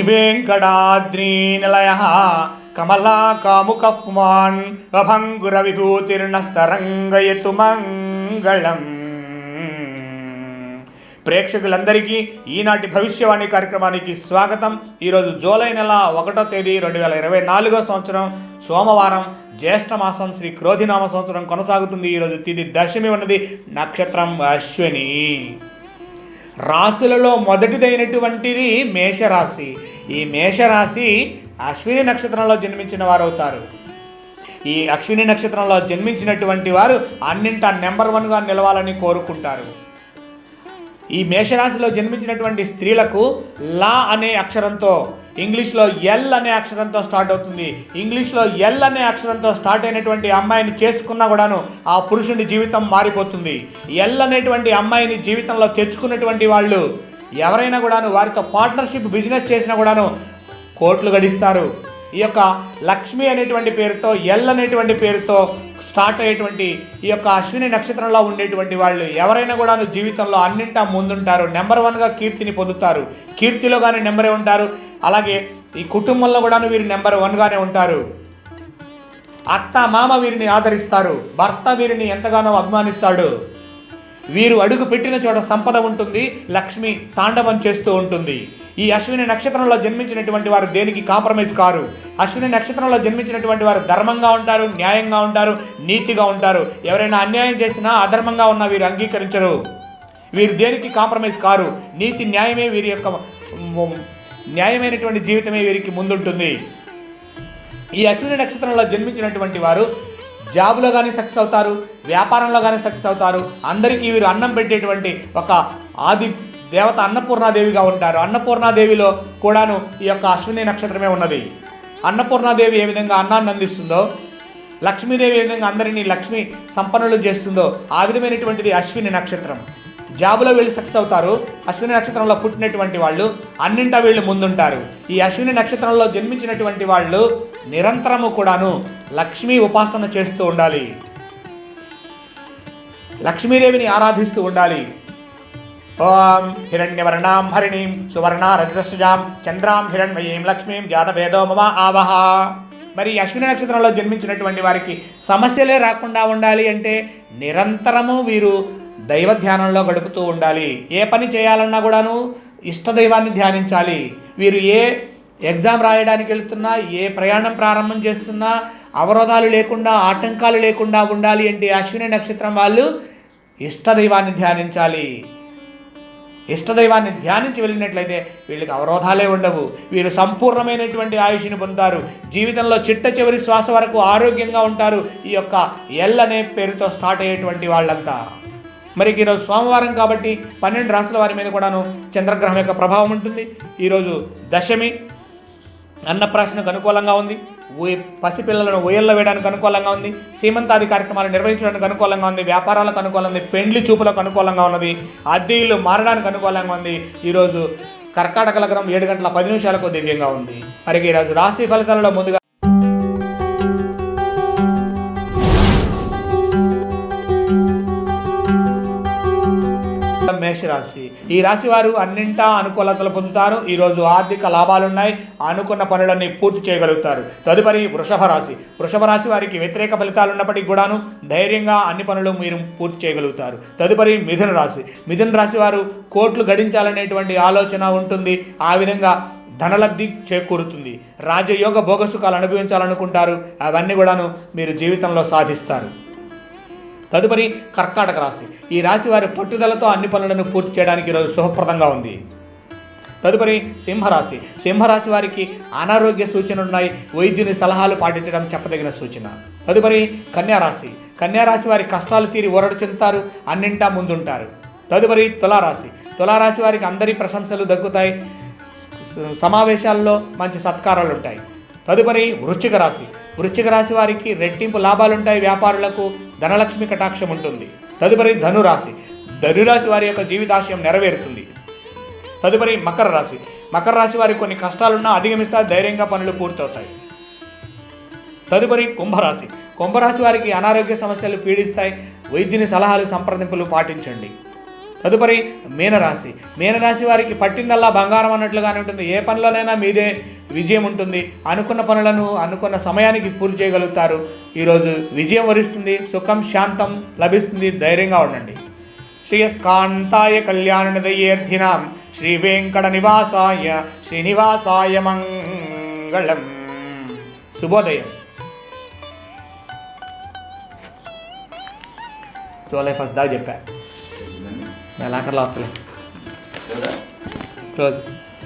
శ్రీవేంకటాద్రీనిలయః కమలాకాముకః పుమాన్ అభంగుర విభూతిర్నస్తరంగయతు మంగళం. ప్రేక్షకులందరికీ ఈనాటి భవిష్యవాణి కార్యక్రమానికి స్వాగతం. ఈరోజు జూలై నెల 1వ తేదీ 2024 సంవత్సరం సోమవారం, జ్యేష్ఠమాసం, శ్రీ క్రోధినామ సంవత్సరం కొనసాగుతుంది. ఈరోజు తిథి దశమి ఉన్నది, నక్షత్రం అశ్విని. రాశులలో మొదటిదైనటువంటిది మేషరాశి. ఈ మేషరాశి అశ్విని నక్షత్రంలో జన్మించిన వారు అవుతారు. ఈ అశ్విని నక్షత్రంలో జన్మించినటువంటి వారు అన్నింటా నెంబర్ 1గా నిలవాలని కోరుకుంటారు. ఈ మేషరాశిలో జన్మించినటువంటి స్త్రీలకు లా అనే అక్షరంతో, ఇంగ్లీష్లో ఎల్ అనే అక్షరంతో స్టార్ట్ అవుతుంది. ఇంగ్లీష్లో ఎల్ అనే అక్షరంతో స్టార్ట్ అయినటువంటి అమ్మాయిని చేసుకున్నా కూడాను ఆ పురుషుని జీవితం మారిపోతుంది. ఎల్ అనేటువంటి అమ్మాయిని జీవితంలో తెచ్చుకున్నటువంటి వాళ్ళు ఎవరైనా కూడాను వారితో పార్ట్నర్షిప్ బిజినెస్ చేసినా కూడాను కోట్లు గడిస్తారు. ఈ యొక్క లక్ష్మి అనేటువంటి పేరుతో, ఎల్ అనేటువంటి పేరుతో స్టార్ట్ అయ్యేటువంటి ఈ యొక్క అశ్విని నక్షత్రంలో ఉండేటువంటి వాళ్ళు ఎవరైనా కూడా జీవితంలో అన్నింటా ముందుంటారు. నెంబర్ 1గా కీర్తిని పొందుతారు. కీర్తిలో కానీ నెంబరే ఉంటారు. అలాగే ఈ కుటుంబంలో కూడా వీరు నెంబర్ 1గానే ఉంటారు. అత్త మామ వీరిని ఆదరిస్తారు. భర్త వీరిని ఎంతగానో అభిమానిస్తాడు. వీరు అడుగు పెట్టిన చోట సంపద ఉంటుంది, లక్ష్మి తాండవం చేస్తూ ఉంటుంది. ఈ అశ్విని నక్షత్రంలో జన్మించినటువంటి వారు దేనికి కాంప్రమైజ్ కారు. అశ్విని నక్షత్రంలో జన్మించినటువంటి వారు ధర్మంగా ఉంటారు, న్యాయంగా ఉంటారు, నీతిగా ఉంటారు. ఎవరైనా అన్యాయం చేసినా, అధర్మంగా ఉన్నా వీరు అంగీకరించరు. వీరు దేనికి కాంప్రమైజ్ కారు. నీతి న్యాయమే వీరి యొక్క న్యాయమైనటువంటి జీవితమే వీరికి ముందుంటుంది. ఈ అశ్విని నక్షత్రంలో జన్మించినటువంటి వారు జాబులో కానీ సక్సెస్ అవుతారు, వ్యాపారంలో కానీ సక్సెస్ అవుతారు. అందరికీ వీరు అన్నం పెట్టేటువంటి ఒక ఆది దేవత అన్నపూర్ణాదేవిగా ఉంటారు. అన్నపూర్ణాదేవిలో కూడాను ఈ యొక్క అశ్విని నక్షత్రమే ఉన్నది. అన్నపూర్ణాదేవి ఏ విధంగా అన్నాన్ని అందిస్తుందో, లక్ష్మీదేవి ఏ విధంగా అందరినీ లక్ష్మి సంపన్నులు చేస్తుందో ఆ విధమైనటువంటిది అశ్విని నక్షత్రం. జాబులో వీళ్ళు సక్సెస్ అవుతారు. అశ్విని నక్షత్రంలో పుట్టినటువంటి వాళ్ళు అన్నింటా వీళ్ళు ముందుంటారు. ఈ అశ్విని నక్షత్రంలో జన్మించినటువంటి వాళ్ళు నిరంతరము కూడాను లక్ష్మీ ఉపాసన చేస్తూ ఉండాలి. లక్ష్మీదేవిని ఆరాధిస్తూ ఉండాలి. ఓం హిరణ్యవర్ణాం హరిణీం సువర్ణారజతస్యాం చంద్రాం హిరణ్మయీం లక్ష్మీం జాతవేదో మమ ఆవహ. మరి అశ్విని నక్షత్రంలో జన్మించినటువంటి వారికి సమస్యలే రాకుండా ఉండాలి అంటే నిరంతరము వీరు దైవ ధ్యానంలో గడుపుతూ ఉండాలి. ఏ పని చేయాలన్నా కూడాను ఇష్టదైవాన్ని ధ్యానించాలి. వీరు ఏ ఎగ్జామ్ రాయడానికి వెళ్తున్నా, ఏ ప్రయాణం ప్రారంభం చేస్తున్నా అవరోధాలు లేకుండా, ఆటంకాలు లేకుండా ఉండాలి అంటే అశ్విని నక్షత్రం వాళ్ళు ఇష్టదైవాన్ని ధ్యానించాలి. ఇష్టదైవాన్ని ధ్యానించి వెళ్ళినట్లయితే వీళ్ళకి అవరోధాలే ఉండవు. వీరు సంపూర్ణమైనటువంటి ఆయుష్ని పొందుతారు. జీవితంలో చిట్ట చివరి శ్వాస వరకు ఆరోగ్యంగా ఉంటారు. ఈ యొక్క ఎల్ అనే పేరుతో స్టార్ట్ అయ్యేటువంటి వాళ్ళంతా. మరి ఈరోజు సోమవారం కాబట్టి 12 రాశుల వారి మీద కూడాను చంద్రగ్రహం యొక్క ప్రభావం ఉంటుంది. ఈరోజు దశమి, అన్నప్రాశనకు అనుకూలంగా ఉంది. పసిపిల్లలను ఊయల్లో వేయడానికి అనుకూలంగా ఉంది. సీమంతాది కార్యక్రమాలు నిర్వహించడానికి అనుకూలంగా ఉంది. వ్యాపారాలకు అనుకూలంగా ఉంది. పెండ్లి చూపులకు అనుకూలంగా ఉన్నది. అద్దె ఇల్లు మారడానికి అనుకూలంగా ఉంది. ఈరోజు కర్కాటక లగ్నం 7:10 దివ్యంగా ఉంది. మరి ఈరోజు రాశి ఫలితాలలో ముందుగా మేషరాశి. ఈ రాశి వారు అన్నింటా అనుకూలతలు పొందుతారు. ఈరోజు ఆర్థిక లాభాలున్నాయి. అనుకున్న పనులన్నీ పూర్తి చేయగలుగుతారు. తదుపరి వృషభ రాశి. వృషభ రాశి వారికి వ్యతిరేక ఫలితాలు ఉన్నప్పటికీ కూడాను ధైర్యంగా అన్ని పనులు మీరు పూర్తి చేయగలుగుతారు. తదుపరి మిథున రాశి. మిథున రాశి వారు కోట్లు గడించాలనేటువంటి ఆలోచన ఉంటుంది. ఆ విధంగా ధనలబ్ధి చేకూరుతుంది. రాజయోగ భోగసుఖాలు అనుభవించాలనుకుంటారు. అవన్నీ కూడాను మీరు జీవితంలో సాధిస్తారు. తదుపరి కర్కాటక రాశి. ఈ రాశి వారి పట్టుదలతో అన్ని పనులను పూర్తి చేయడానికి ఈరోజు శుభప్రదంగా ఉంది. తదుపరి సింహరాశి. సింహరాశి వారికి అనారోగ్య సూచనలు ఉన్నాయి. వైద్యుని సలహాలు పాటించడం చెప్పదగిన సూచన. తదుపరి కన్యారాశి. కన్యారాశి వారి కష్టాలు తీరి ఊరట చెందుతారు. అన్నింటా ముందుంటారు. తదుపరి తులారాశి. తులారాశి వారికి అందరి ప్రశంసలు దక్కుతాయి. సమావేశాల్లో మంచి సత్కారాలు ఉంటాయి. తదుపరి వృశ్చిక రాశి. వృశ్చిక రాశి వారికి రెట్టింపు లాభాలుంటాయి. వ్యాపారులకు ధనలక్ష్మి కటాక్షం ఉంటుంది. తదుపరి ధనురాశి. ధనురాశి వారి యొక్క జీవితాశయం నెరవేరుతుంది. తదుపరి మకర రాశి. మకర రాశి వారికి కొన్ని కష్టాలున్నా అధిగమిస్తారు. ధైర్యంగా పనులు పూర్తవుతాయి. తదుపరి కుంభరాశి. కుంభరాశి వారికి అనారోగ్య సమస్యలు పీడిస్తాయి. వైద్యుని సలహాలు సంప్రదింపులు పాటించండి. తదుపరి మీనరాశి. మీనరాశి వారికి పట్టిందల్లా బంగారం అన్నట్లుగానే ఉంటుంది. ఏ పనిలోనైనా మీదే విజయం ఉంటుంది. అనుకున్న పనులను అనుకున్న సమయానికి పూర్తి చేయగలుగుతారు. ఈరోజు విజయం వరిస్తుంది, సుఖం శాంతం లభిస్తుంది. ధైర్యంగా ఉండండి. శ్రీయస్కాంతాయ కళ్యాణనిదయేర్థినాం శ్రీ వెంకట నివాసాయ శ్రీనివాసాయ మంగళం. శుభోదయం. జూలై 1 దాకా చెప్పా. నెలాఖరులో వస్తలే క్లోజ్.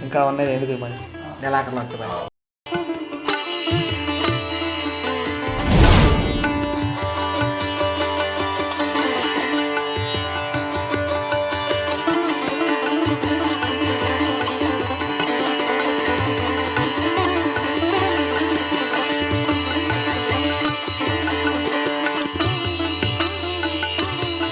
ఇంకా ఉన్నాయి ఎందుకు మరి నెలాఖరులో వస్తుంది.